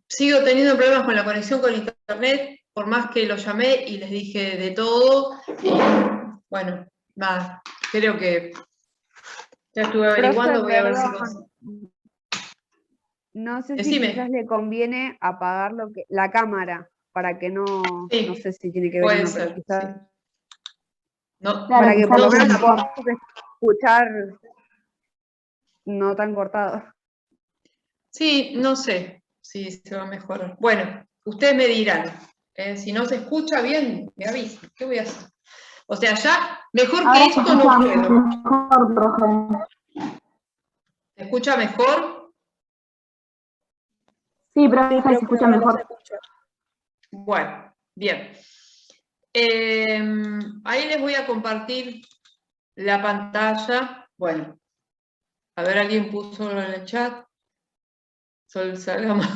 sigo teniendo problemas con la conexión con internet, por más que lo llamé y les dije de todo. Bueno, nada, creo que ya estuve averiguando, voy a ver si Perdón, no sé si Decime. quizás le conviene apagar la cámara para que no Sí, sé si tiene que ver o puede no, pero ser, quizás sí. No, Claro, para que quizás por lo no menos sé. la podamos escuchar no tan cortado. Sí, no sé si se va a mejorar. Bueno, ustedes me dirán. Si no se escucha bien, me avisan. ¿Qué voy a hacer? O sea, ya mejor ahora que se esto no escucha puedo. mejor, profe. ¿Se escucha mejor? Sí, profe, se escucha mejor. Bueno, bien. Ahí les voy a compartir la pantalla. Bueno, a ver, alguien puso en el chat. Sol Salgamos.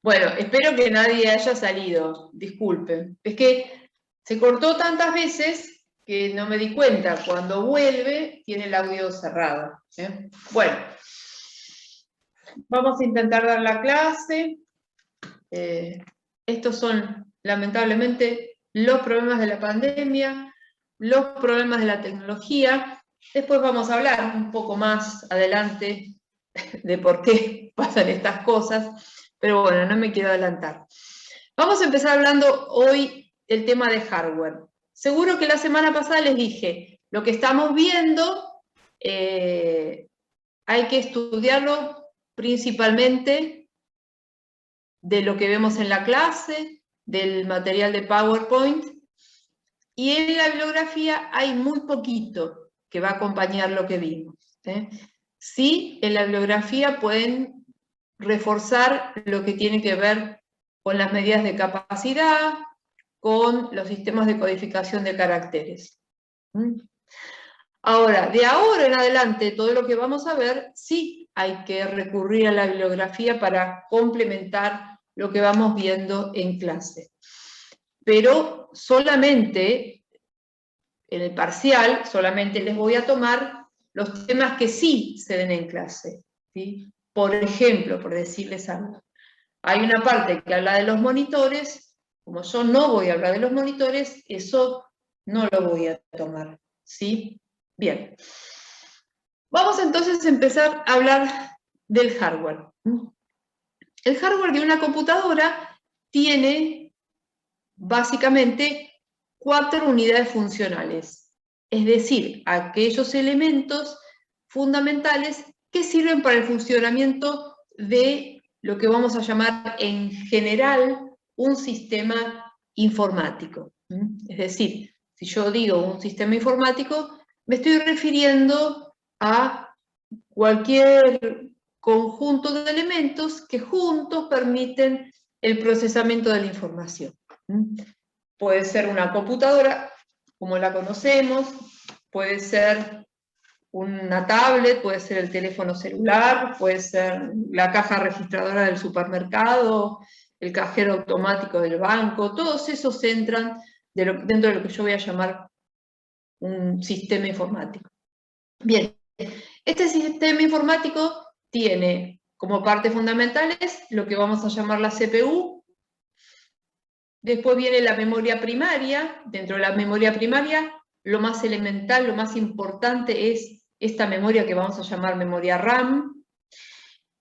Bueno, espero que nadie haya salido. Disculpen. Es que se cortó tantas veces que no me di cuenta. Cuando vuelve, tiene el audio cerrado. Bueno, vamos a intentar dar la clase. Estos son, lamentablemente, los problemas de la pandemia, los problemas de la tecnología. Después vamos a hablar un poco más adelante de por qué pasan estas cosas, pero bueno, no me quiero adelantar. Vamos a empezar hablando hoy del tema de hardware. Seguro que la semana pasada les dije, lo que estamos viendo hay que estudiarlo principalmente de lo que vemos en la clase, del material de PowerPoint, y en la bibliografía hay muy poquito que va a acompañar lo que vimos. Sí, en la bibliografía pueden reforzar lo que tiene que ver con las medidas de capacidad, con los sistemas de codificación de caracteres. Ahora, de ahora en adelante, todo lo que vamos a ver, sí hay que recurrir a la bibliografía para complementar lo que vamos viendo en clase. Pero solamente, en el parcial, solamente les voy a tomar los temas que sí se ven en clase. ¿Sí? Por ejemplo, por decirles algo, hay una parte que habla de los monitores. Como yo no voy a hablar de los monitores, eso no lo voy a tomar. ¿Sí? Bien. Vamos entonces a empezar a hablar del hardware. El hardware de una computadora tiene básicamente 4 unidades funcionales, es decir, aquellos elementos fundamentales que sirven para el funcionamiento de lo que vamos a llamar en general un sistema informático. Es decir, si yo digo un sistema informático, me estoy refiriendo a cualquier conjunto de elementos que juntos permiten el procesamiento de la información. Puede ser una computadora, como la conocemos, puede ser una tablet, puede ser el teléfono celular, puede ser la caja registradora del supermercado, el cajero automático del banco, todos esos entran dentro de lo que yo voy a llamar un sistema informático. Bien, este sistema informático tiene como partes fundamentales lo que vamos a llamar la CPU. Después viene la memoria primaria. Dentro de la memoria primaria, lo más elemental, lo más importante es esta memoria que vamos a llamar memoria RAM.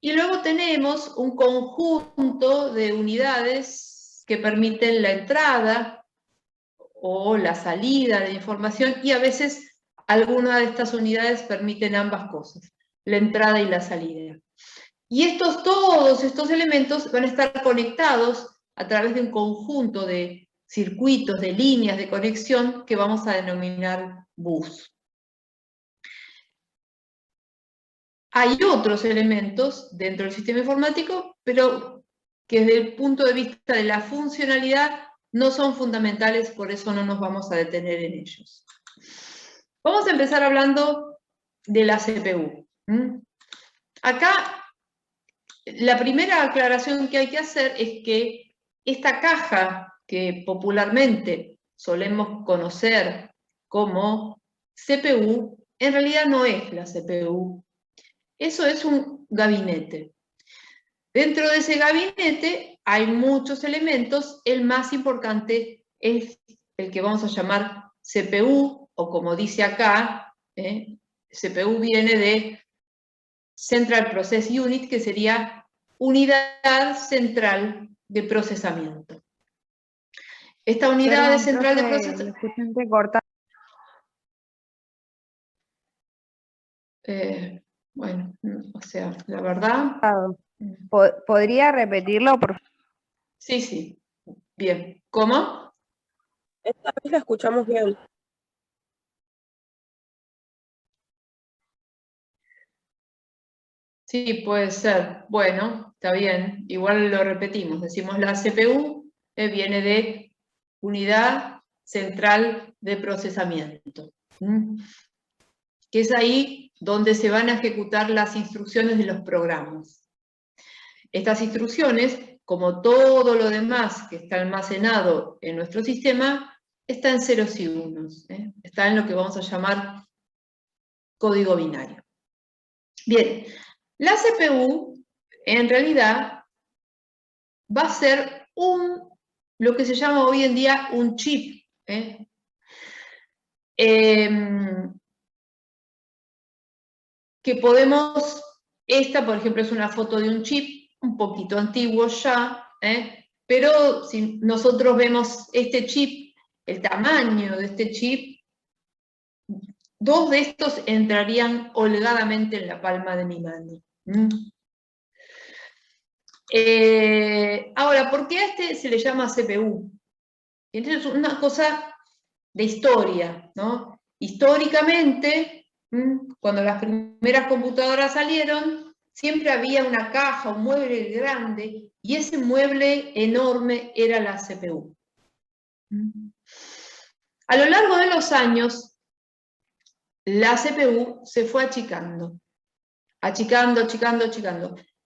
Y luego tenemos un conjunto de unidades que permiten la entrada o la salida de información, y a veces algunas de estas unidades permiten ambas cosas, la entrada y la salida. Y todos estos elementos van a estar conectados a través de un conjunto de circuitos, de líneas de conexión que vamos a denominar bus. Hay otros elementos dentro del sistema informático, pero que desde el punto de vista de la funcionalidad no son fundamentales, por eso no nos vamos a detener en ellos. Vamos a empezar hablando de la CPU. Acá, la primera aclaración que hay que hacer es que esta caja que popularmente solemos conocer como CPU, en realidad no es la CPU. Eso es un gabinete. Dentro de ese gabinete hay muchos elementos, el más importante es el que vamos a llamar CPU, o como dice acá, CPU viene de Central Process Unit, que sería Unidad Central de Procesamiento. Esta unidad Perdón, central de profe, procesamiento... lo escuché entrecortado. bueno, o sea, la verdad... ¿Podría repetirlo, por favor? Sí, sí. Bien. ¿Cómo? Esta vez la escuchamos bien. Sí, puede ser. Bueno, está bien. Igual lo repetimos. Decimos la CPU viene de Unidad Central de Procesamiento. Que es ahí donde se van a ejecutar las instrucciones de los programas. Estas instrucciones, como todo lo demás que está almacenado en nuestro sistema, está en ceros y unos. Está en lo que vamos a llamar código binario. Bien, la CPU en realidad va a ser lo que se llama hoy en día un chip. Que podemos, esta por ejemplo es una foto de un chip, un poquito antiguo ya, pero si nosotros vemos este chip, el tamaño de este chip, dos de estos entrarían holgadamente en la palma de mi mano. Ahora, ¿por qué a este se le llama CPU? Entonces es una cosa de historia, ¿no? Históricamente, cuando las primeras computadoras salieron, siempre había una caja, un mueble grande, y ese mueble enorme era la CPU. A lo largo de los años, la CPU se fue achicando, achicando,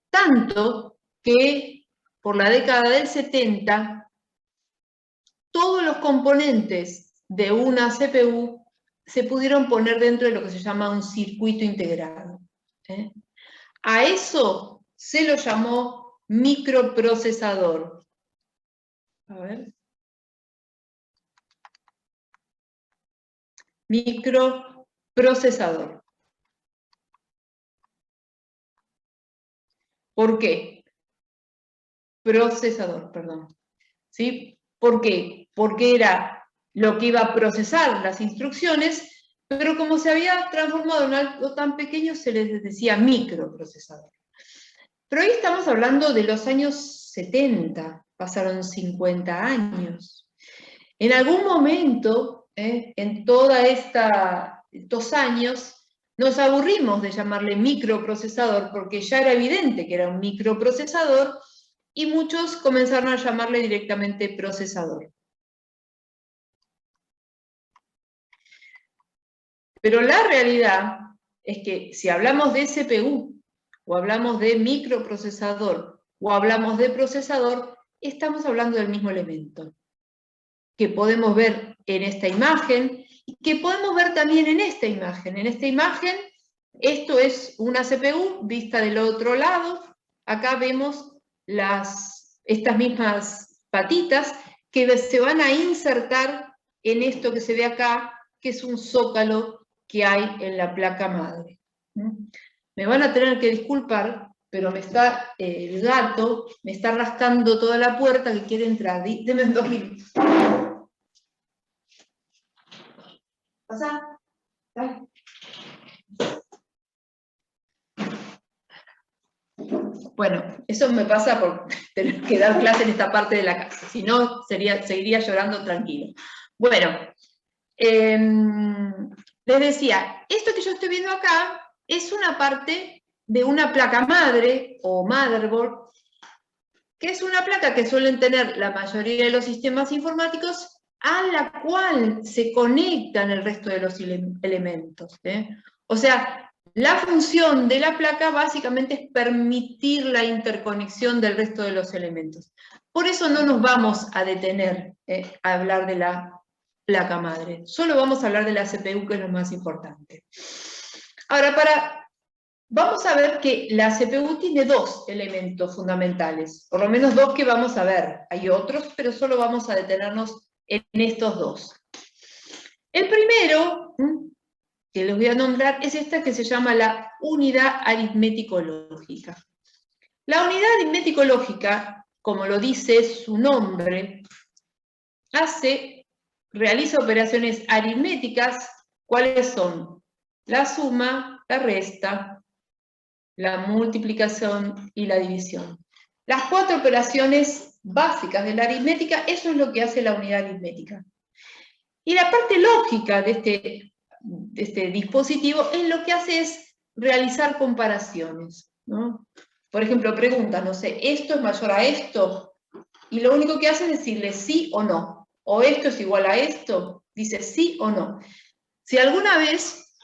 tanto que por la década del 70, todos los componentes de una CPU se pudieron poner dentro de lo que se llama un circuito integrado. A eso se lo llamó microprocesador. A ver. Microprocesador. ¿Por qué? Procesador, perdón. ¿Sí? ¿Por qué? Porque era lo que iba a procesar las instrucciones, pero como se había transformado en algo tan pequeño, se les decía microprocesador. Pero hoy estamos hablando de los años 70, pasaron 50 años. En algún momento, en todos estos años, nos aburrimos de llamarle microprocesador porque ya era evidente que era un microprocesador y muchos comenzaron a llamarle directamente procesador. Pero la realidad es que si hablamos de CPU, o hablamos de microprocesador, o hablamos de procesador, estamos hablando del mismo elemento, que podemos ver en esta imagen, y que podemos ver también en esta imagen. En esta imagen, esto es una CPU vista del otro lado. Acá vemos estas mismas patitas que se van a insertar en esto que se ve acá, que es un zócalo que hay en la placa madre. Me van a tener que disculpar, pero el gato me está rascando toda la puerta que quiere entrar. Deme 2 minutos. ¿Pasa? ¿Dale? Bueno, eso me pasa por tener que dar clase en esta parte de la casa, si no seguiría llorando tranquilo. Bueno, les decía, esto que yo estoy viendo acá es una parte de una placa madre o motherboard, que es una placa que suelen tener la mayoría de los sistemas informáticos, a la cual se conectan el resto de los elementos. O sea, la función de la placa básicamente es permitir la interconexión del resto de los elementos. Por eso no nos vamos a detener a hablar de la placa madre. Solo vamos a hablar de la CPU, que es lo más importante. Ahora, para vamos a ver que la CPU tiene dos elementos fundamentales, por lo menos dos que vamos a ver. Hay otros, pero solo vamos a detenernos en estos dos. El primero, que les voy a nombrar, es esta que se llama la unidad aritmético-lógica. La unidad aritmético-lógica, como lo dice su nombre, realiza operaciones aritméticas. ¿Cuáles son? La suma, la resta, la multiplicación y la división. Las cuatro operaciones básicas de la aritmética, eso es lo que hace la unidad aritmética. Y la parte lógica de este dispositivo es lo que hace es realizar comparaciones, ¿no? Por ejemplo, pregunta, no sé, ¿esto es mayor a esto? Y lo único que hace es decirle sí o no. O esto es igual a esto, dice sí o no. Si alguna vez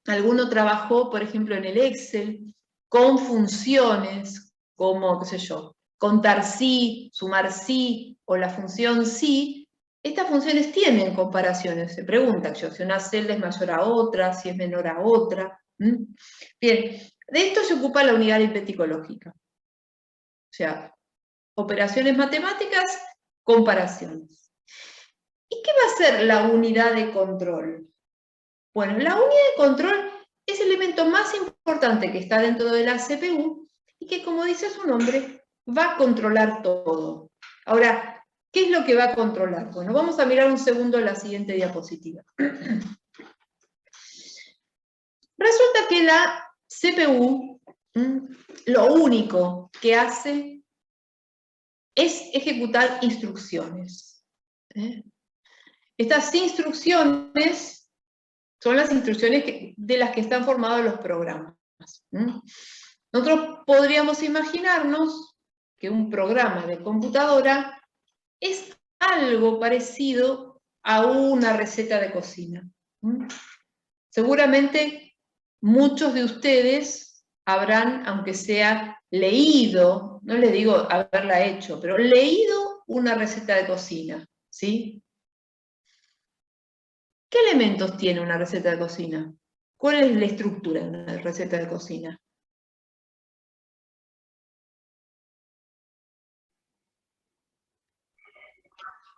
alguno trabajó, por ejemplo, en el Excel, con funciones como, qué sé yo, contar sí, sumar sí, o la función sí, estas funciones tienen comparaciones. Se pregunta si una celda es mayor a otra, si es menor a otra. Bien, de esto se ocupa la unidad aritmético-lógica. O sea, operaciones matemáticas, comparaciones. ¿Y qué va a ser la unidad de control? Bueno, la unidad de control es el elemento más importante que está dentro de la CPU y que, como dice su nombre, va a controlar todo. Ahora, ¿qué es lo que va a controlar? Bueno, vamos a mirar un segundo la siguiente diapositiva. Resulta que la CPU, lo único que hace es ejecutar instrucciones. Estas instrucciones son las instrucciones de las que están formados los programas. Nosotros podríamos imaginarnos que un programa de computadora es algo parecido a una receta de cocina. Seguramente muchos de ustedes habrán, aunque sea leído, no les digo haberla hecho, pero leído una receta de cocina, ¿sí? ¿Qué elementos tiene una receta de cocina? ¿Cuál es la estructura de una receta de cocina?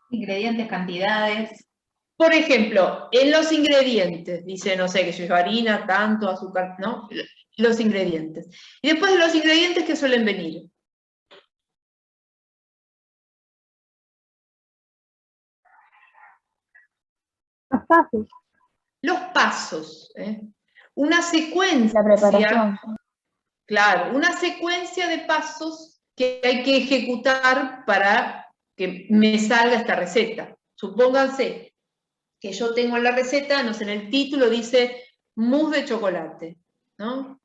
Ingredientes, cantidades. Por ejemplo, en los ingredientes, dice, no sé, que yo harina, tanto, azúcar, ¿no? Los ingredientes. Y después de los ingredientes, ¿qué suelen venir? Los pasos. Los pasos. Una secuencia. La preparación. Claro, una secuencia de pasos que hay que ejecutar para que me salga esta receta. Supónganse que yo tengo la receta, no sé, en el título dice mousse de chocolate, ¿no?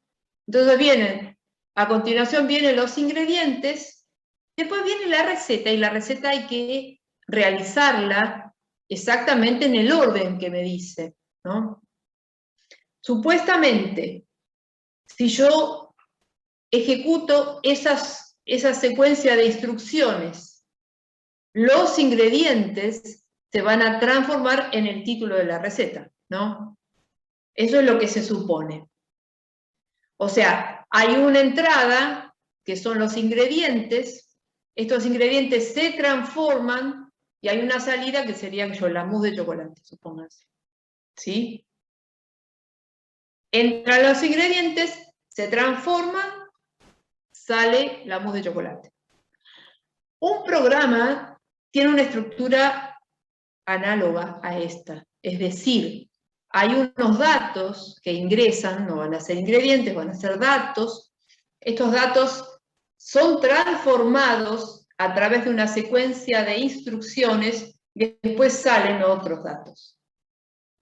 Entonces a continuación vienen los ingredientes, después viene la receta, y la receta hay que realizarla exactamente en el orden que me dice, ¿no? Supuestamente, si yo ejecuto esa secuencia de instrucciones, los ingredientes se van a transformar en el título de la receta, ¿no? Eso es lo que se supone. O sea, hay una entrada, que son los ingredientes, estos ingredientes se transforman, y hay una salida que sería la mousse de chocolate, supónganse. ¿Sí? Entran los ingredientes, se transforman, sale la mousse de chocolate. Un programa tiene una estructura análoga a esta, es decir, hay unos datos que ingresan, no van a ser ingredientes, van a ser datos. Estos datos son transformados a través de una secuencia de instrucciones y después salen otros datos.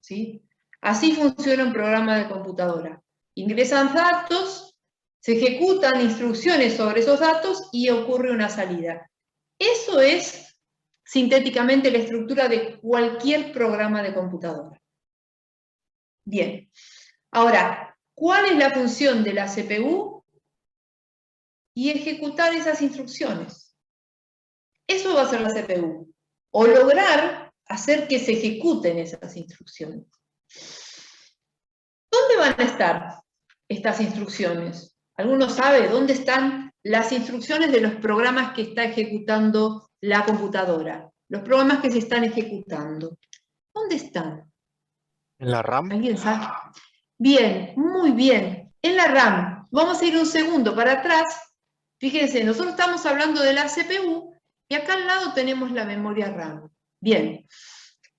¿Sí? Así funciona un programa de computadora. Ingresan datos, se ejecutan instrucciones sobre esos datos y ocurre una salida. Eso es, sintéticamente, la estructura de cualquier programa de computadora. Bien. Ahora, ¿cuál es la función de la CPU? Y ejecutar esas instrucciones. Eso va a ser la CPU. O lograr hacer que se ejecuten esas instrucciones. ¿Dónde van a estar? estas instrucciones? ¿Alguno sabe dónde están las instrucciones de los programas que está ejecutando la computadora? Los programas que se están ejecutando. ¿Dónde están? ¿En la RAM? ¿Alguien sabe? Bien, muy bien. En la RAM. Vamos a ir un segundo para atrás. Fíjense, nosotros estamos hablando de la CPU y acá al lado tenemos la memoria RAM. Bien.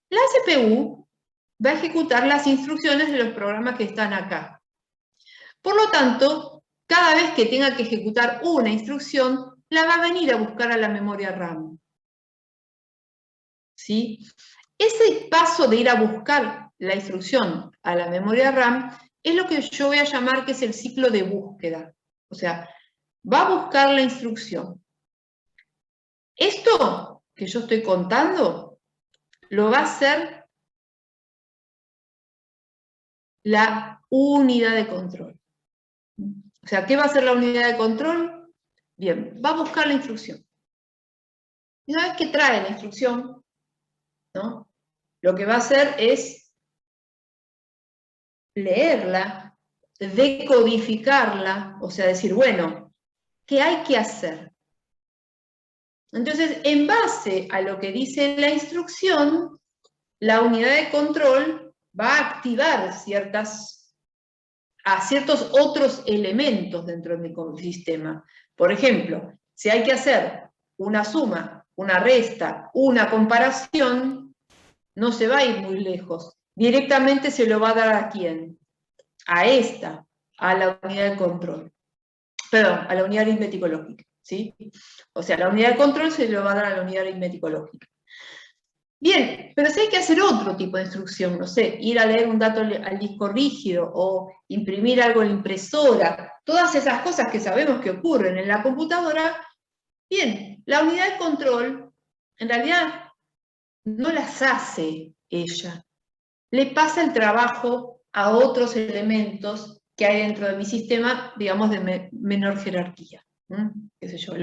La CPU va a ejecutar las instrucciones de los programas que están acá. Por lo tanto, cada vez que tenga que ejecutar una instrucción, la va a venir a buscar a la memoria RAM. ¿Sí? Ese paso de ir a buscar la instrucción a la memoria RAM es lo que yo voy a llamar que es el ciclo de búsqueda. O sea, va a buscar la instrucción. Esto que yo estoy contando lo va a hacer la unidad de control. O sea, ¿qué va a hacer la unidad de control? Bien, va a buscar la instrucción. Y una vez que trae la instrucción, ¿no? Lo que va a hacer es leerla, decodificarla, o sea, decir, bueno, ¿qué hay que hacer? Entonces, en base a lo que dice la instrucción, la unidad de control va a activar ciertos otros elementos dentro de mi sistema. Por ejemplo, si hay que hacer una suma, una resta, una comparación, no se va a ir muy lejos. Directamente se lo va a dar ¿a quién? A esta, a la unidad de control. Perdón, a la unidad aritmético-lógica, ¿sí? O sea, la unidad de control se lo va a dar a la unidad aritmético-lógica. Bien, pero si hay que hacer otro tipo de instrucción, no sé, ir a leer un dato al disco rígido o imprimir algo en la impresora, todas esas cosas que sabemos que ocurren en la computadora, bien, la unidad de control en realidad no las hace ella, le pasa el trabajo a otros elementos que hay dentro de mi sistema, digamos, de menor jerarquía. Qué sé yo,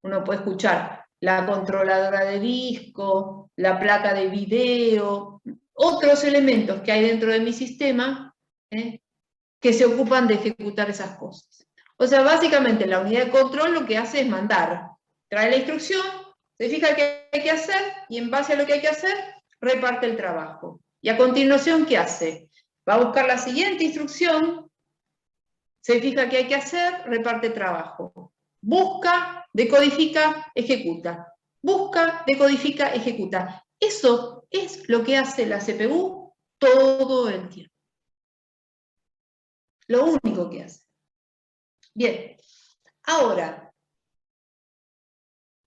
uno puede escuchar la controladora de disco, la placa de video, otros elementos que hay dentro de mi sistema que se ocupan de ejecutar esas cosas. O sea, básicamente la unidad de control lo que hace es mandar, trae la instrucción, se fija qué hay que hacer y en base a lo que hay que hacer, reparte el trabajo. Y a continuación, ¿qué hace? Va a buscar la siguiente instrucción, se fija qué hay que hacer, reparte trabajo. Busca, decodifica, ejecuta. Busca, decodifica, ejecuta. Eso es lo que hace la CPU todo el tiempo. Lo único que hace. Bien, ahora,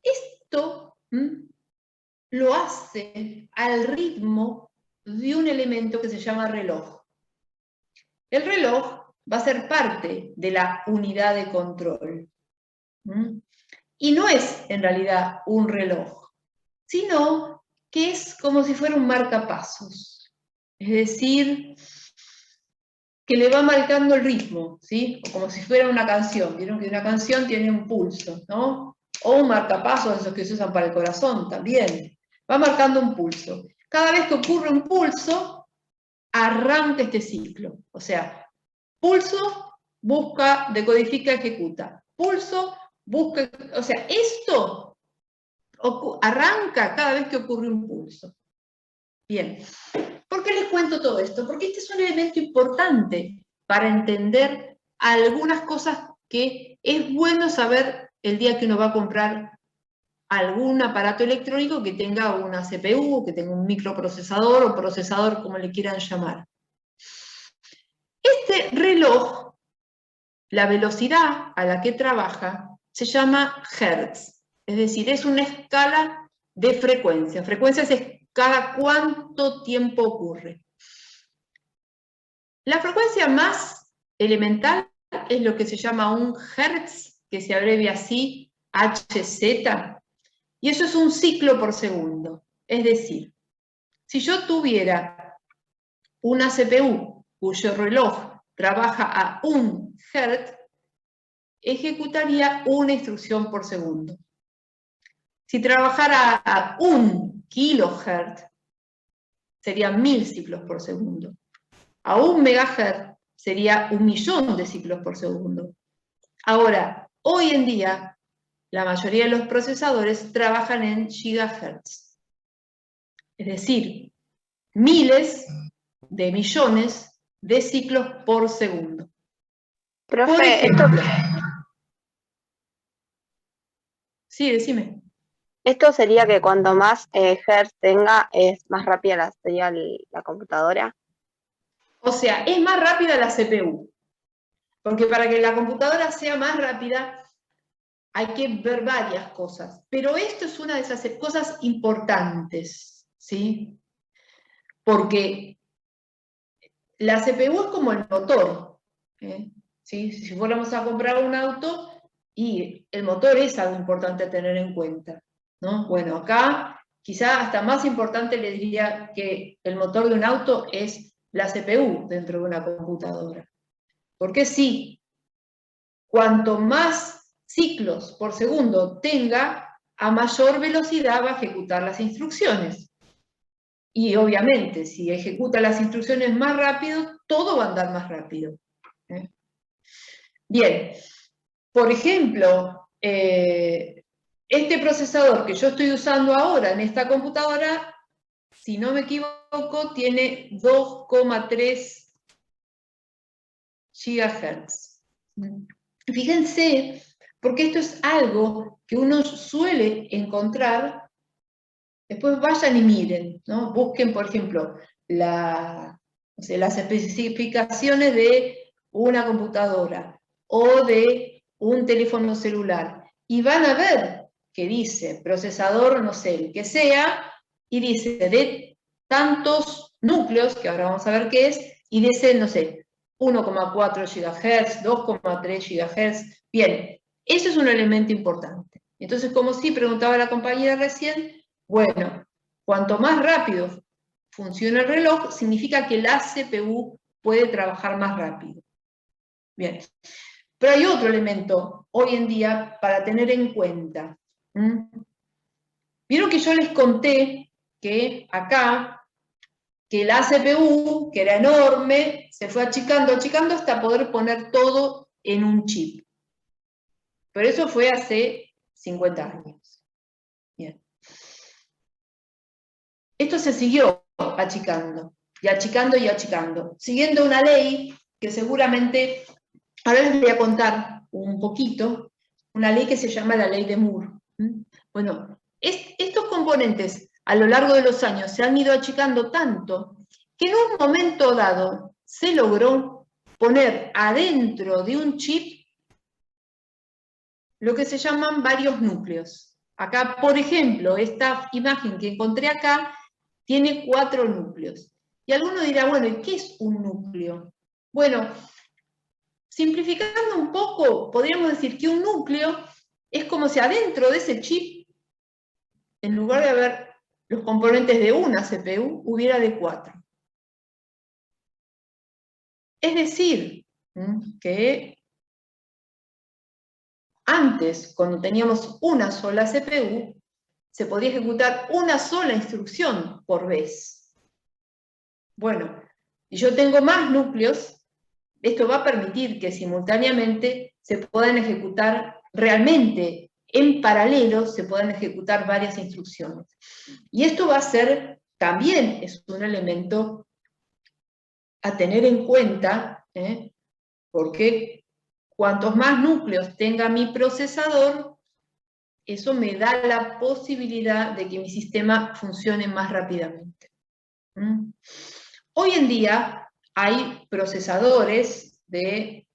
esto lo hace al ritmo de un elemento que se llama reloj. El reloj va a ser parte de la unidad de control. Y no es en realidad un reloj, sino que es como si fuera un marcapasos. Es decir, que le va marcando el ritmo, ¿sí? O como si fuera una canción. Vieron que una canción tiene un pulso, ¿no? O un marcapasos, esos que se usan para el corazón también. Va marcando un pulso. Cada vez que ocurre un pulso, arranca este ciclo. O sea, pulso, busca, decodifica, ejecuta. Pulso, busca, o sea, esto arranca cada vez que ocurre un pulso. Bien, ¿por qué les cuento todo esto? Porque este es un elemento importante para entender algunas cosas que es bueno saber el día que uno va a comprar algún aparato electrónico que tenga una CPU, que tenga un microprocesador o procesador, como le quieran llamar. Este reloj, la velocidad a la que trabaja, se llama Hertz. Es decir, es una escala de frecuencia. Frecuencia es cada cuánto tiempo ocurre. La frecuencia más elemental es lo que se llama un Hertz, que se abrevia así, Hz, y eso es un ciclo por segundo. Es decir, si yo tuviera una CPU cuyo reloj trabaja a 1 Hz, ejecutaría una instrucción por segundo. Si trabajara a 1 kHz, serían 1000 ciclos por segundo. A 1 MHz sería 1.000.000 de ciclos por segundo. Ahora, hoy en día, la mayoría de los procesadores trabajan en gigahertz. Es decir, miles de millones de ciclos por segundo. Por Profe, ejemplo, sí, decime. esto sería que cuanto más hertz tenga, es más rápida sería la computadora. O sea, es más rápida la CPU. Porque para que la computadora sea más rápida, hay que ver varias cosas. Pero esto es una de esas cosas importantes, ¿sí? Porque la CPU es como el motor, ¿sí? Si fuéramos a comprar un auto, y el motor es algo importante a tener en cuenta, ¿no? Bueno, acá quizá hasta más importante le diría que el motor de un auto es la CPU dentro de una computadora. Porque sí, cuanto más ciclos por segundo tenga, a mayor velocidad va a ejecutar las instrucciones. Y obviamente, si ejecuta las instrucciones más rápido, todo va a andar más rápido. Bien, por ejemplo, este procesador que yo estoy usando ahora en esta computadora, si no me equivoco, tiene 2,3 GHz. Fíjense, porque esto es algo que uno suele encontrar. Después vayan y miren, ¿no? Busquen, por ejemplo, las especificaciones de una computadora o de un teléfono celular. Y van a ver que dice procesador, no sé, el que sea, y dice de tantos núcleos, que ahora vamos a ver qué es, y dice, no sé, 1,4 GHz, 2,3 GHz. Bien, eso es un elemento importante. Entonces, como sí preguntaba la compañera recién, bueno, cuanto más rápido funciona el reloj, significa que la CPU puede trabajar más rápido. Bien, pero hay otro elemento hoy en día para tener en cuenta. Vieron que yo les conté que acá, que la CPU, que era enorme, se fue achicando hasta poder poner todo en un chip. Pero eso fue hace 50 años. Bien. Esto se siguió achicando, y achicando y achicando, siguiendo una ley que seguramente, ahora les voy a contar un poquito, una ley que se llama la ley de Moore. Bueno, estos componentes a lo largo de los años se han ido achicando tanto que en un momento dado se logró poner adentro de un chip lo que se llaman varios núcleos. Acá, por ejemplo, esta imagen que encontré acá tiene 4 núcleos. Y alguno dirá, bueno, ¿y qué es un núcleo? Bueno, simplificando un poco, podríamos decir que un núcleo es como si adentro de ese chip, en lugar de haber los componentes de una CPU, hubiera de 4. Es decir, que antes, cuando teníamos una sola CPU, se podía ejecutar una sola instrucción por vez. Bueno, si yo tengo más núcleos, esto va a permitir que simultáneamente se puedan ejecutar realmente, en paralelo, se puedan ejecutar varias instrucciones. Y esto va a ser, también es un elemento a tener en cuenta, porque cuantos más núcleos tenga mi procesador, eso me da la posibilidad de que mi sistema funcione más rápidamente. Hoy en día hay procesadores de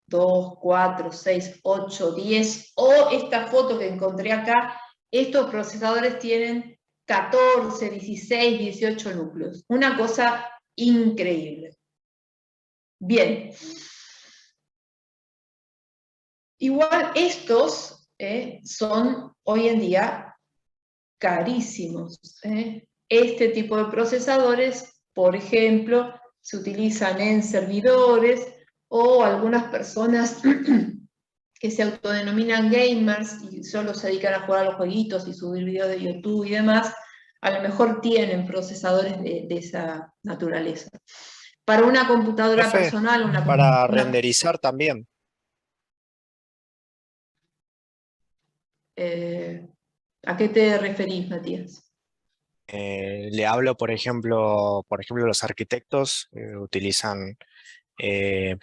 2, 4, 6, 8, 10, o esta foto que encontré acá, estos procesadores tienen 14, 16, 18 núcleos. Una cosa increíble. Bien. Igual estos son hoy en día carísimos. Este tipo de procesadores, por ejemplo, se utilizan en servidores o algunas personas que se autodenominan gamers y solo se dedican a jugar a los jueguitos y subir videos de YouTube y demás, a lo mejor tienen procesadores de esa naturaleza. Para una computadora Profe, personal, para renderizar también. ¿A qué te referís, Matías? Le hablo, por ejemplo, los arquitectos utilizan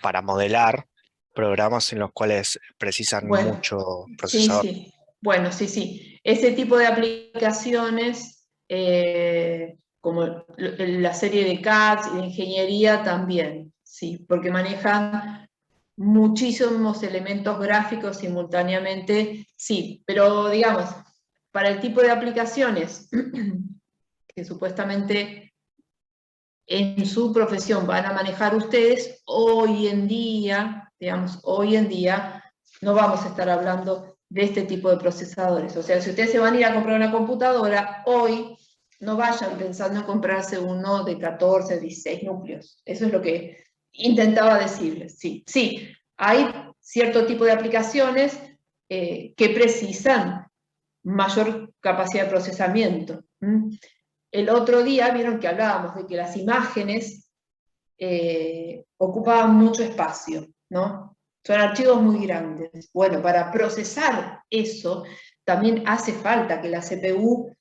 para modelar programas en los cuales precisan Bueno, mucho sí, procesador. sí. Bueno, sí, sí. Ese tipo de aplicaciones, como la serie de CAD y de ingeniería también, sí, porque manejan muchísimos elementos gráficos simultáneamente, sí, pero digamos, para el tipo de aplicaciones que supuestamente en su profesión van a manejar ustedes, hoy en día, digamos, hoy en día, no vamos a estar hablando de este tipo de procesadores. O sea, si ustedes se van a ir a comprar una computadora, hoy no vayan pensando en comprarse uno de 14, 16 núcleos. Eso es lo que intentaba decirles. Sí, sí, hay cierto tipo de aplicaciones que precisan mayor capacidad de procesamiento. El otro día vieron que hablábamos de que las imágenes ocupaban mucho espacio, ¿no? Son archivos muy grandes. Bueno, para procesar eso también hace falta que la CPU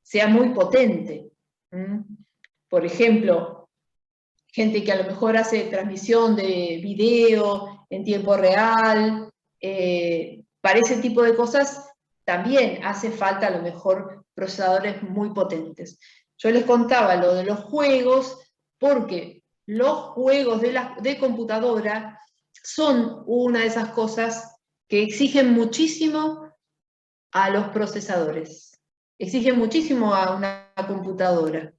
sea muy potente. Por ejemplo, gente que a lo mejor hace transmisión de video en tiempo real, para ese tipo de cosas también hace falta a lo mejor procesadores muy potentes. Yo les contaba lo de los juegos, porque los juegos de computadora son una de esas cosas que exigen muchísimo a los procesadores, exigen muchísimo a una computadora.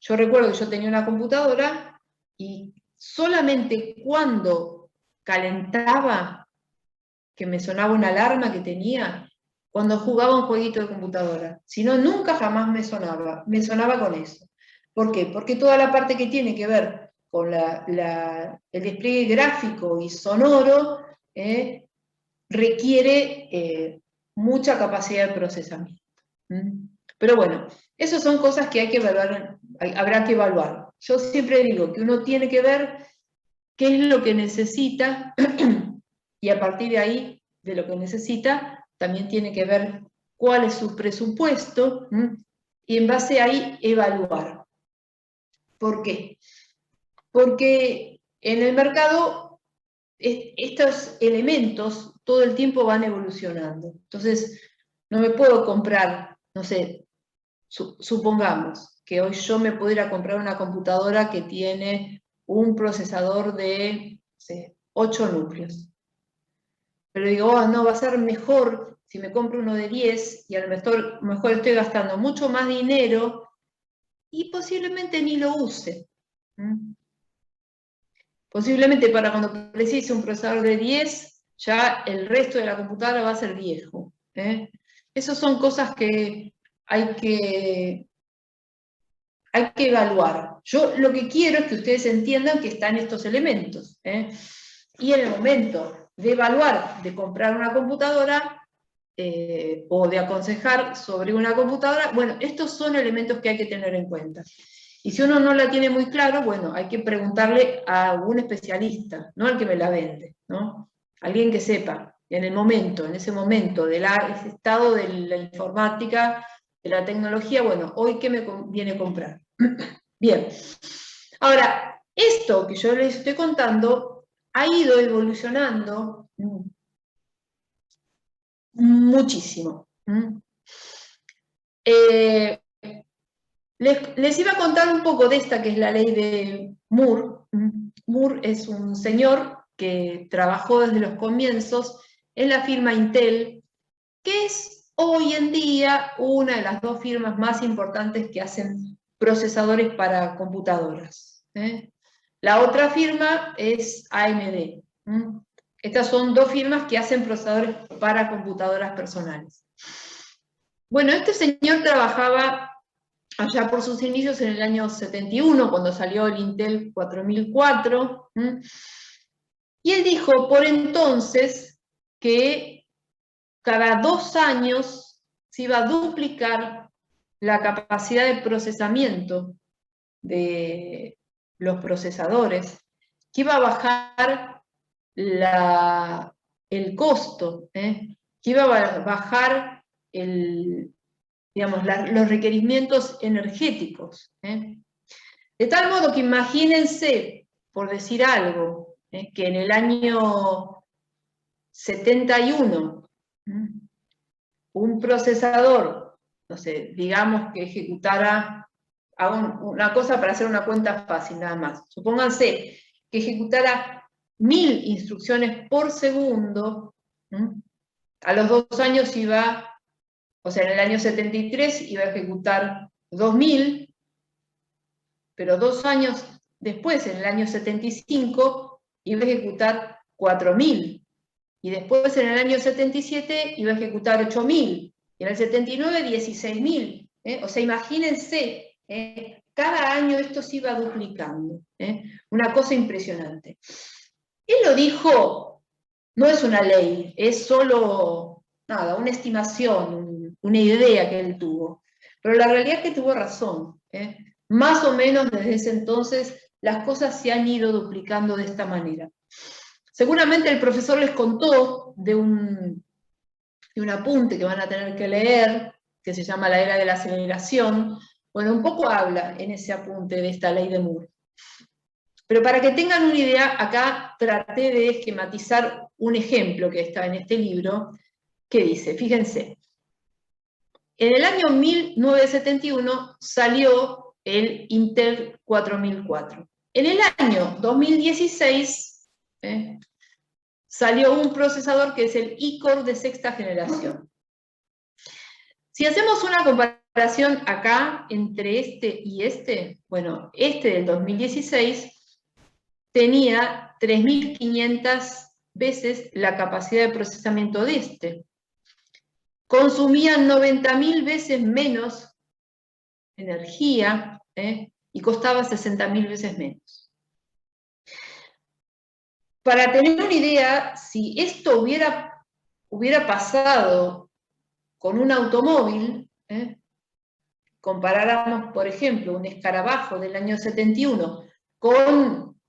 Yo recuerdo que yo tenía una computadora y solamente cuando calentaba, que me sonaba una alarma que tenía, cuando jugaba un jueguito de computadora. Si no, nunca jamás me sonaba con eso. ¿Por qué? Porque toda la parte que tiene que ver con el despliegue gráfico y sonoro requiere mucha capacidad de procesamiento. Pero bueno, esas son cosas que hay que evaluar, habrá que evaluar. Yo siempre digo que uno tiene que ver qué es lo que necesita y a partir de ahí, de lo que necesita, también tiene que ver cuál es su presupuesto y en base a ahí evaluar. ¿Por qué? Porque en el mercado estos elementos todo el tiempo van evolucionando. Entonces, no me puedo comprar, no sé, supongamos que hoy yo me pudiera comprar una computadora que tiene un procesador de, no sé, 8 núcleos. Pero digo, no, va a ser mejor si me compro uno de 10 y a lo mejor estoy gastando mucho más dinero y posiblemente ni lo use. Posiblemente para cuando precise un procesador de 10, ya el resto de la computadora va a ser viejo. Esas son cosas que hay que evaluar. Yo lo que quiero es que ustedes entiendan que están estos elementos. Y en el momento de evaluar, de comprar una computadora o de aconsejar sobre una computadora, bueno, estos son elementos que hay que tener en cuenta. Y si uno no la tiene muy claro, bueno, hay que preguntarle a un especialista, no al que me la vende, ¿no? Alguien que sepa en ese momento ese estado de la informática, de la tecnología, bueno, hoy qué me conviene comprar. Bien. Ahora, esto que yo les estoy contando ha ido evolucionando muchísimo. Les iba a contar un poco de esta, que es la ley de Moore. Moore es un señor que trabajó desde los comienzos en la firma Intel, que es hoy en día una de las dos firmas más importantes que hacen procesadores para computadoras. La otra firma es AMD. Estas son dos firmas que hacen procesadores para computadoras personales. Bueno, este señor trabajaba allá por sus inicios en el año 71, cuando salió el Intel 4004, y él dijo por entonces que cada 2 años se iba a duplicar la capacidad de procesamiento de los procesadores, que iba a bajar el costo, que iba a bajar los requerimientos energéticos. De tal modo que imagínense, por decir algo, que en el año 71, un procesador, no sé, digamos que ejecutara, hago una cosa para hacer una cuenta fácil nada más, supónganse que ejecutara 1000 instrucciones por segundo, a los 2 años iba, o sea, en el año 73 iba a ejecutar 2000, pero 2 años después, en el año 75, iba a ejecutar 4000, y después en el año 77 iba a ejecutar 8000, y en el 79 16000. O sea, imagínense, cada año esto se iba duplicando. Una cosa impresionante. Él lo dijo, no es una ley, es solo nada, una estimación, una idea que él tuvo. Pero la realidad es que tuvo razón. Más o menos desde ese entonces las cosas se han ido duplicando de esta manera. Seguramente el profesor les contó de un apunte que van a tener que leer, que se llama La Era de la Aceleración. Bueno, un poco habla en ese apunte de esta ley de Moore. Pero para que tengan una idea, acá traté de esquematizar un ejemplo que está en este libro, que dice, fíjense, en el año 1971 salió el Intel 4004. En el año 2016 salió un procesador que es el iCore de 6ª generación. Si hacemos una comparación acá entre este y este, bueno, este del 2016 tenía 3500 veces la capacidad de procesamiento de este. Consumía 90.000 veces menos energía y costaba 60.000 veces menos. Para tener una idea, si esto hubiera pasado con un automóvil, comparáramos, por ejemplo, un escarabajo del año 71 con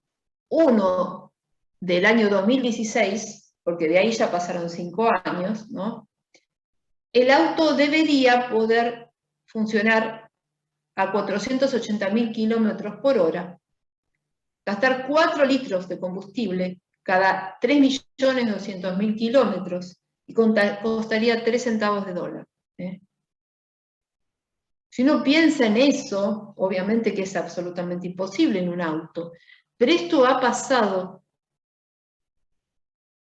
uno del año 2016, porque de ahí ya pasaron 5 años, ¿no? El auto debería poder funcionar a 480.000 kilómetros por hora, gastar 4 litros de combustible cada 3.200.000 kilómetros y costaría 3 centavos de dólar. Si uno piensa en eso, obviamente que es absolutamente imposible en un auto, pero esto ha pasado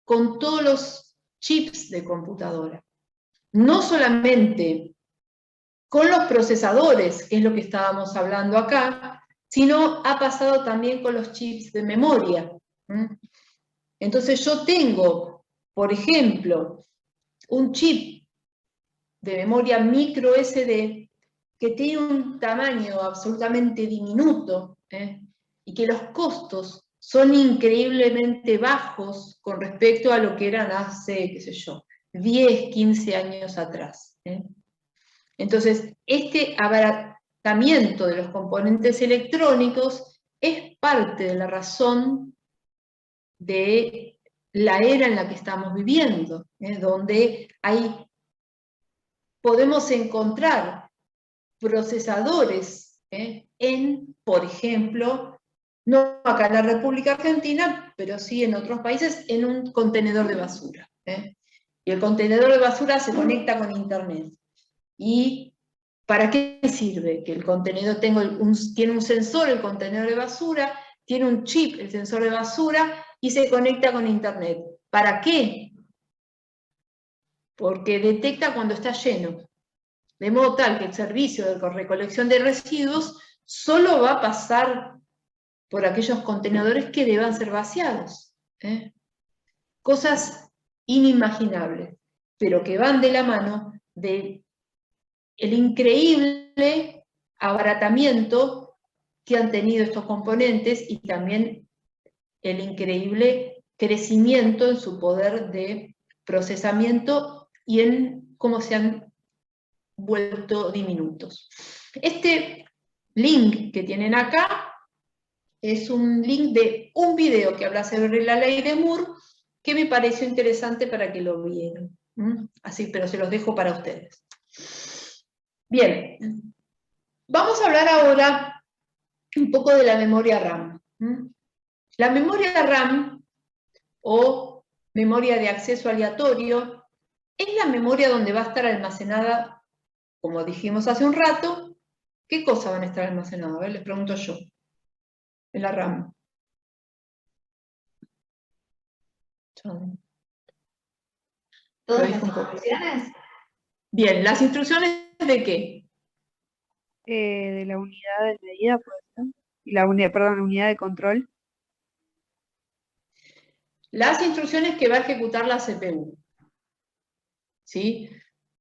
con todos los chips de computadora. No solamente con los procesadores, que es lo que estábamos hablando acá, sino ha pasado también con los chips de memoria. Entonces yo tengo, por ejemplo, un chip de memoria micro SD que tiene un tamaño absolutamente diminuto y que los costos son increíblemente bajos con respecto a lo que eran hace, qué sé yo, 10, 15 años atrás. Entonces, este abaratamiento de los componentes electrónicos es parte de la razón de la era en la que estamos viviendo, donde podemos encontrar procesadores en, por ejemplo, no acá en la República Argentina, pero sí en otros países, en un contenedor de basura. Y el contenedor de basura se conecta con Internet. ¿Y para qué sirve? Que el contenedor tiene un sensor, el contenedor de basura, tiene un chip, el sensor de basura, y se conecta con Internet. ¿Para qué? Porque detecta cuando está lleno. De modo tal que el servicio de recolección de residuos solo va a pasar por aquellos contenedores que deban ser vaciados. Cosas inimaginables, pero que van de la mano del increíble abaratamiento que han tenido estos componentes y también el increíble crecimiento en su poder de procesamiento y en cómo se han vuelto diminutos. Este link que tienen acá es un link de un video que habla sobre la ley de Moore que me pareció interesante para que lo vieran. Así, pero se los dejo para ustedes. Bien, vamos a hablar ahora un poco de la memoria RAM. La memoria RAM, o memoria de acceso aleatorio, es la memoria donde va a estar almacenada, como dijimos hace un rato. ¿Qué cosas van a estar almacenadas? A ver, les pregunto yo. En la RAM. ¿Todas Lo las dijo un poco. instrucciones? Bien, ¿las instrucciones de qué? De la unidad de medida, puede ser. Y la unidad, perdón, la unidad de control. Las instrucciones que va a ejecutar la CPU. ¿Sí?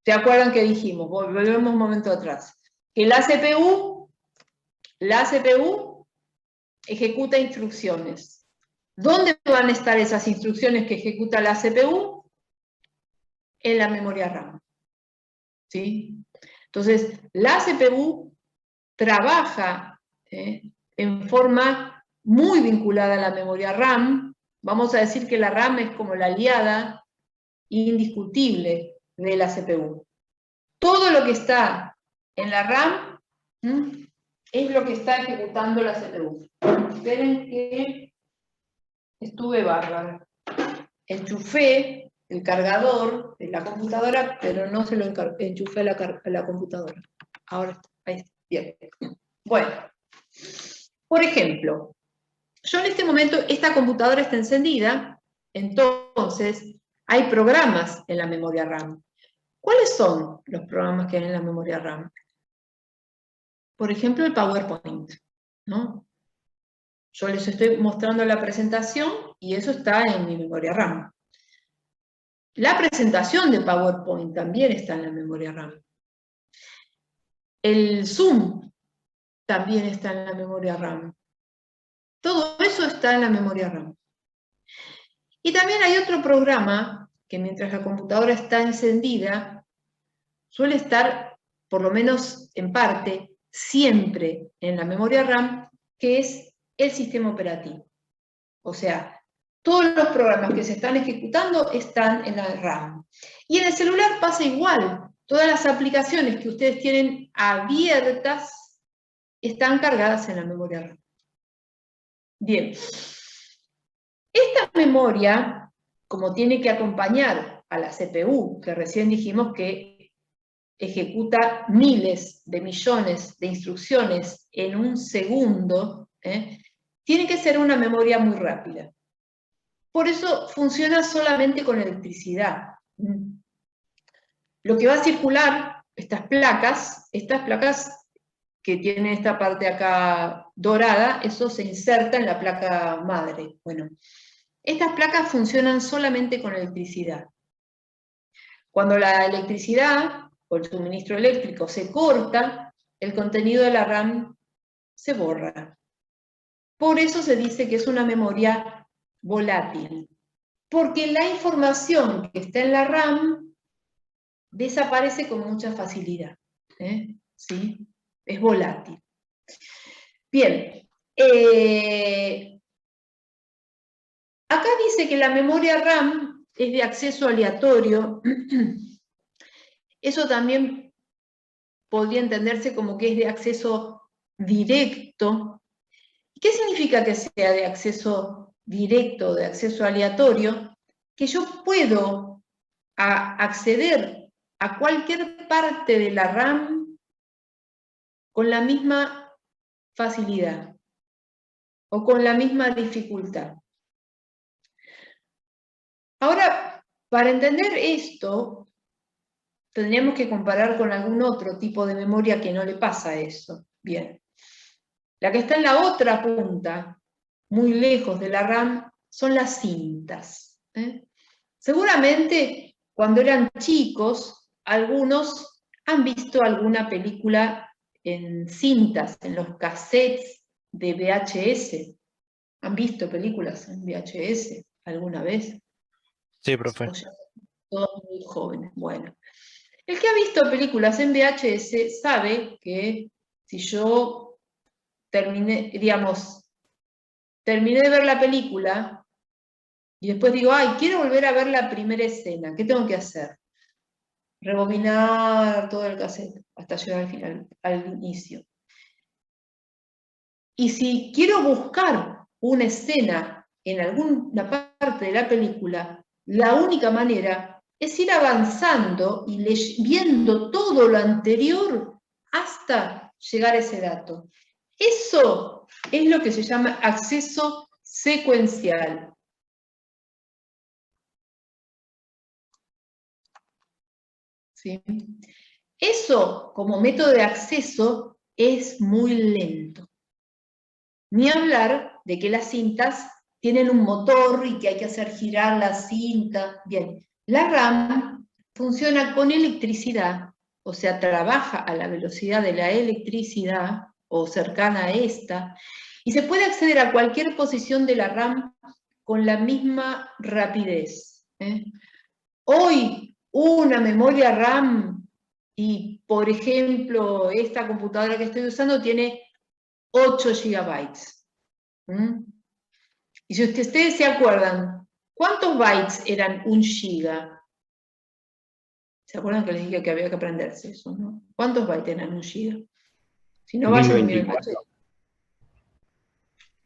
¿Se acuerdan que dijimos? Volvemos un momento atrás. Que la CPU ejecuta instrucciones. ¿Dónde van a estar esas instrucciones que ejecuta la CPU? En la memoria RAM. ¿Sí? Entonces, la CPU trabaja en forma muy vinculada a la memoria RAM. Vamos a decir que la RAM es como la aliada indiscutible de la CPU. Todo lo que está en la RAM es lo que está ejecutando la CPU. Esperen que estuve bárbaro. Enchufé el cargador de la computadora, pero no se lo enchufé a la computadora. Ahora está, ahí está, bien. Bueno, por ejemplo, yo en este momento, esta computadora está encendida, entonces hay programas en la memoria RAM. ¿Cuáles son los programas que hay en la memoria RAM? Por ejemplo, el PowerPoint, ¿no? Yo les estoy mostrando la presentación y eso está en mi memoria RAM. La presentación de PowerPoint también está en la memoria RAM. El Zoom también está en la memoria RAM. Todo eso está en la memoria RAM. Y también hay otro programa que mientras la computadora está encendida, suele estar, por lo menos en parte, siempre en la memoria RAM, que es el sistema operativo. O sea, todos los programas que se están ejecutando están en la RAM. Y en el celular pasa igual. Todas las aplicaciones que ustedes tienen abiertas están cargadas en la memoria RAM. Bien. Esta memoria, como tiene que acompañar a la CPU, que recién dijimos que ejecuta miles de millones de instrucciones en un segundo, tiene que ser una memoria muy rápida. Por eso funciona solamente con electricidad. Lo que va a circular, estas placas que tienen esta parte acá dorada, eso se inserta en la placa madre. Bueno, estas placas funcionan solamente con electricidad. Cuando la electricidad o el suministro eléctrico se corta, el contenido de la RAM se borra. Por eso se dice que es una memoria volátil. Porque la información que está en la RAM desaparece con mucha facilidad. ¿Sí? Es volátil. Bien. Acá dice que la memoria RAM es de acceso aleatorio. Eso también podría entenderse como que es de acceso directo. ¿Qué significa que sea de acceso directo, de acceso aleatorio? Que yo puedo acceder a cualquier parte de la RAM con la misma facilidad o con la misma dificultad. Ahora, para entender esto, tendríamos que comparar con algún otro tipo de memoria que no le pasa eso. Bien. La que está en la otra punta, muy lejos de la RAM, son las cintas. Seguramente, cuando eran chicos, algunos han visto alguna película en cintas, en los cassettes de VHS. ¿Han visto películas en VHS alguna vez? Sí, profe. Todos muy jóvenes. Bueno, el que ha visto películas en VHS sabe que si yo terminé de ver la película y después digo, ay, quiero volver a ver la primera escena, ¿qué tengo que hacer? Rebobinar todo el cassette hasta llegar al final, al inicio. Y si quiero buscar una escena en alguna parte de la película, la única manera es ir avanzando y viendo todo lo anterior hasta llegar a ese dato. Eso es lo que se llama acceso secuencial. ¿Sí? Eso, como método de acceso, es muy lento. Ni hablar de que las cintas tienen un motor y que hay que hacer girar la cinta. Bien, la RAM funciona con electricidad, o sea, trabaja a la velocidad de la electricidad, o cercana a esta, y se puede acceder a cualquier posición de la RAM con la misma rapidez. Hoy, una memoria RAM, y por ejemplo, esta computadora que estoy usando tiene 8 gigabytes. Y si ustedes se acuerdan, ¿cuántos bytes eran un giga? ¿Se acuerdan que les dije que había que aprenderse eso, no? ¿Cuántos bytes eran un giga? Si no, vayan y miren.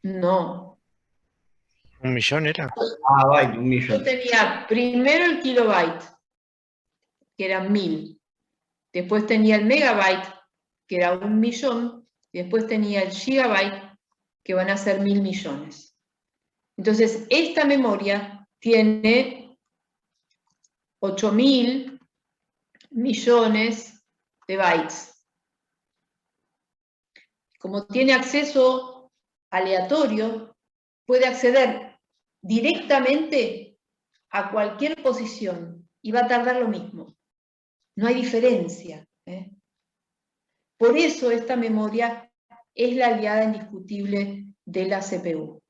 No. ¿1 millón era? Ah, byte, 1.000.000. Yo tenía primero el kilobyte, que eran 1000. Después tenía el megabyte, que era 1.000.000. Y después tenía el gigabyte, que van a ser 1000 millones. Entonces, esta memoria tiene 8.000 millones de bytes. Como tiene acceso aleatorio, puede acceder directamente a cualquier posición y va a tardar lo mismo. No hay diferencia. Por eso esta memoria es la aliada indiscutible de la CPU.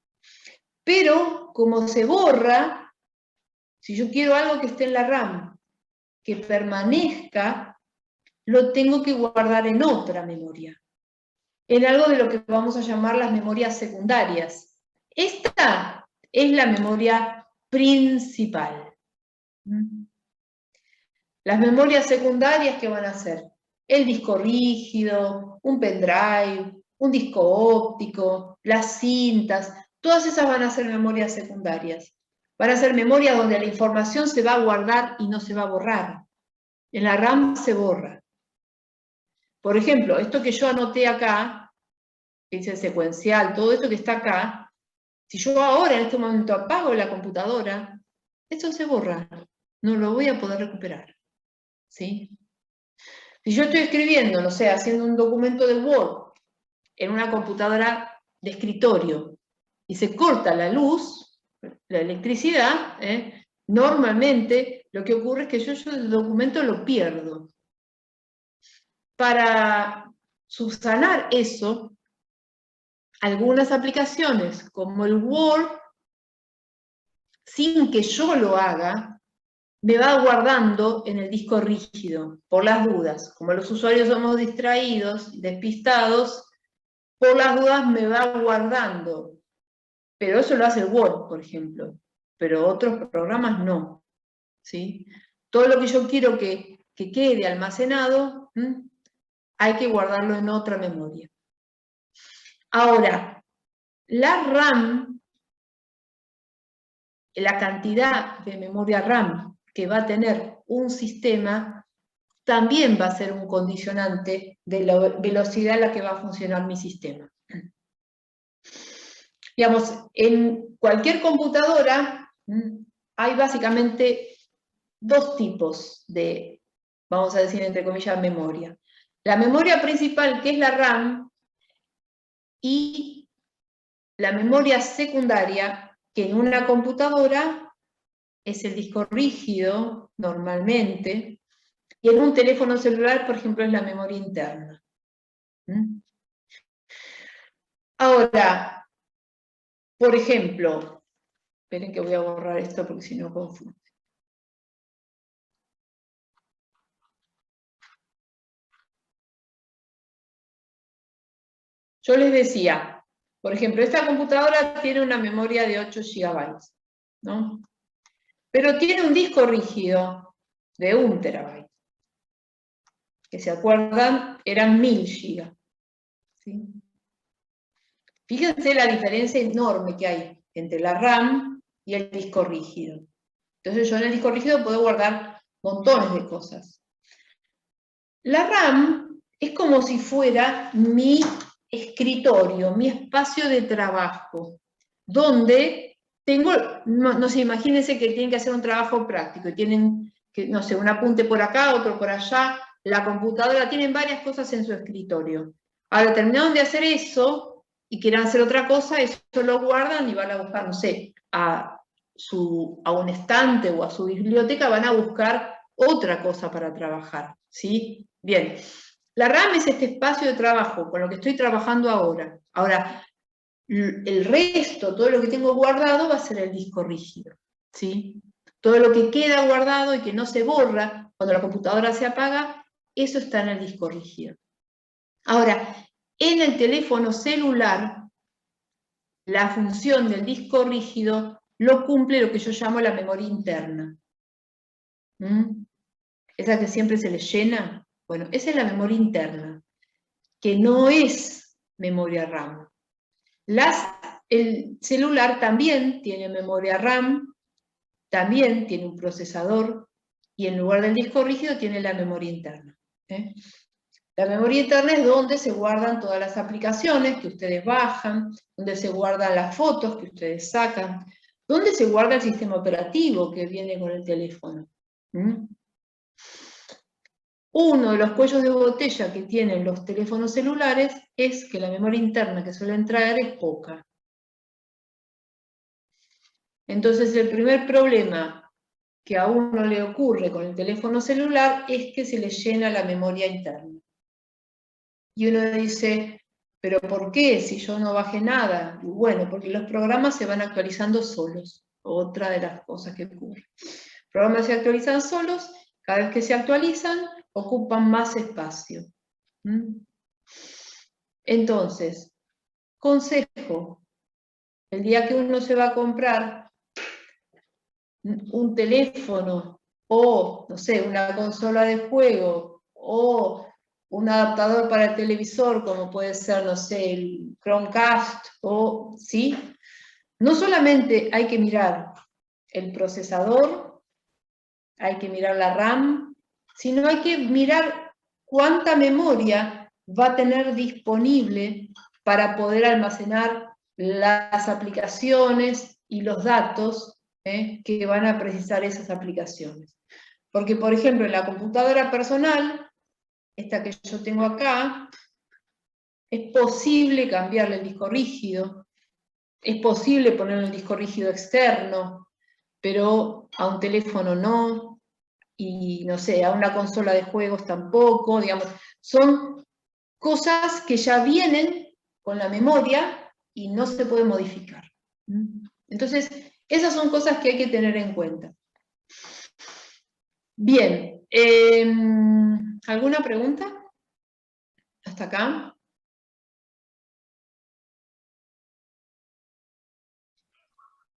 Pero como se borra, si yo quiero algo que esté en la RAM, que permanezca, lo tengo que guardar en otra memoria, en algo de lo que vamos a llamar las memorias secundarias. Esta es la memoria principal. Las memorias secundarias, ¿qué van a ser? El disco rígido, un pendrive, un disco óptico, las cintas, todas esas van a ser memorias secundarias. Van a ser memorias donde la información se va a guardar y no se va a borrar. En la RAM se borra. Por ejemplo, esto que yo anoté acá, que dice secuencial, todo esto que está acá, si yo ahora en este momento apago la computadora, esto se borra, no lo voy a poder recuperar. ¿Sí? Si yo estoy escribiendo, no sé, haciendo un documento de Word en una computadora de escritorio y se corta la luz, la electricidad, normalmente lo que ocurre es que yo el documento lo pierdo. Para subsanar eso, algunas aplicaciones como el Word, sin que yo lo haga, me va guardando en el disco rígido, por las dudas. Como los usuarios somos distraídos, despistados, por las dudas me va guardando. Pero eso lo hace el Word, por ejemplo. Pero otros programas no. ¿Sí? Todo lo que yo quiero que quede almacenado, hay que guardarlo en otra memoria. Ahora, la RAM, la cantidad de memoria RAM que va a tener un sistema, también va a ser un condicionante de la velocidad a la que va a funcionar mi sistema. Digamos, en cualquier computadora hay básicamente dos tipos de, vamos a decir entre comillas, memoria. La memoria principal, que es la RAM, y la memoria secundaria, que en una computadora es el disco rígido, normalmente, y en un teléfono celular, por ejemplo, es la memoria interna. Ahora, por ejemplo, esperen que voy a borrar esto porque si no confundo. yo les decía, por ejemplo, esta computadora tiene una memoria de 8 GB, ¿no? Pero tiene un disco rígido de 1 TB. Que se acuerdan, eran 1000 GB. ¿Sí? Fíjense la diferencia enorme que hay entre la RAM y el disco rígido. Entonces yo en el disco rígido puedo guardar montones de cosas. La RAM es como si fuera mi escritorio, mi espacio de trabajo, donde tengo, no sé, imagínense que tienen que hacer un trabajo práctico, y tienen, que, no sé, un apunte por acá, otro por allá, la computadora, tienen varias cosas en su escritorio. Ahora terminaron de hacer eso, y quieren hacer otra cosa, eso lo guardan y van a buscar, no sé, a un estante o a su biblioteca, van a buscar otra cosa para trabajar, ¿sí? Bien, la RAM es este espacio de trabajo con lo que estoy trabajando ahora. Ahora, el resto, todo lo que tengo guardado va a ser el disco rígido, ¿sí? Todo lo que queda guardado y que no se borra cuando la computadora se apaga, eso está en el disco rígido. Ahora, en el teléfono celular, la función del disco rígido lo cumple lo que yo llamo la memoria interna. Esa que siempre se le llena, bueno, esa es la memoria interna, que no es memoria RAM. El celular también tiene memoria RAM, también tiene un procesador, y en lugar del disco rígido tiene la memoria interna. La memoria interna es donde se guardan todas las aplicaciones que ustedes bajan, donde se guardan las fotos que ustedes sacan, donde se guarda el sistema operativo que viene con el teléfono. Uno de los cuellos de botella que tienen los teléfonos celulares es que la memoria interna que suelen traer es poca. Entonces el primer problema que a uno le ocurre con el teléfono celular es que se le llena la memoria interna. Y uno dice, ¿pero por qué? Si yo no bajé nada. Y bueno, porque los programas se van actualizando solos. Otra de las cosas que ocurre. Los programas se actualizan solos, cada vez que se actualizan, ocupan más espacio. Entonces, consejo, el día que uno se va a comprar un teléfono o, no sé, una consola de juego o un adaptador para el televisor, como puede ser, no sé, el Chromecast, ¿sí? No solamente hay que mirar el procesador, hay que mirar la RAM, sino hay que mirar cuánta memoria va a tener disponible para poder almacenar las aplicaciones y los datos que van a precisar esas aplicaciones. Porque, por ejemplo, en la computadora personal, esta que yo tengo acá, es posible cambiarle el disco rígido, es posible ponerle el disco rígido externo, pero a un teléfono no, y no sé, a una consola de juegos tampoco, digamos, son cosas que ya vienen con la memoria y no se pueden modificar. Entonces, esas son cosas que hay que tener en cuenta. Bien, ¿alguna pregunta? ¿Hasta acá?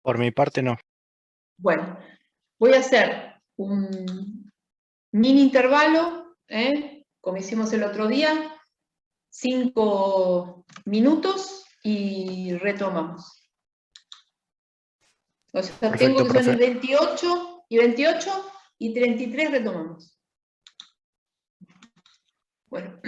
Por mi parte, no. Bueno, voy a hacer un mini intervalo, como hicimos el otro día, 5 minutos y retomamos. O sea, Perfecto, tengo que son profe. 28 y 33 retomamos. Bueno.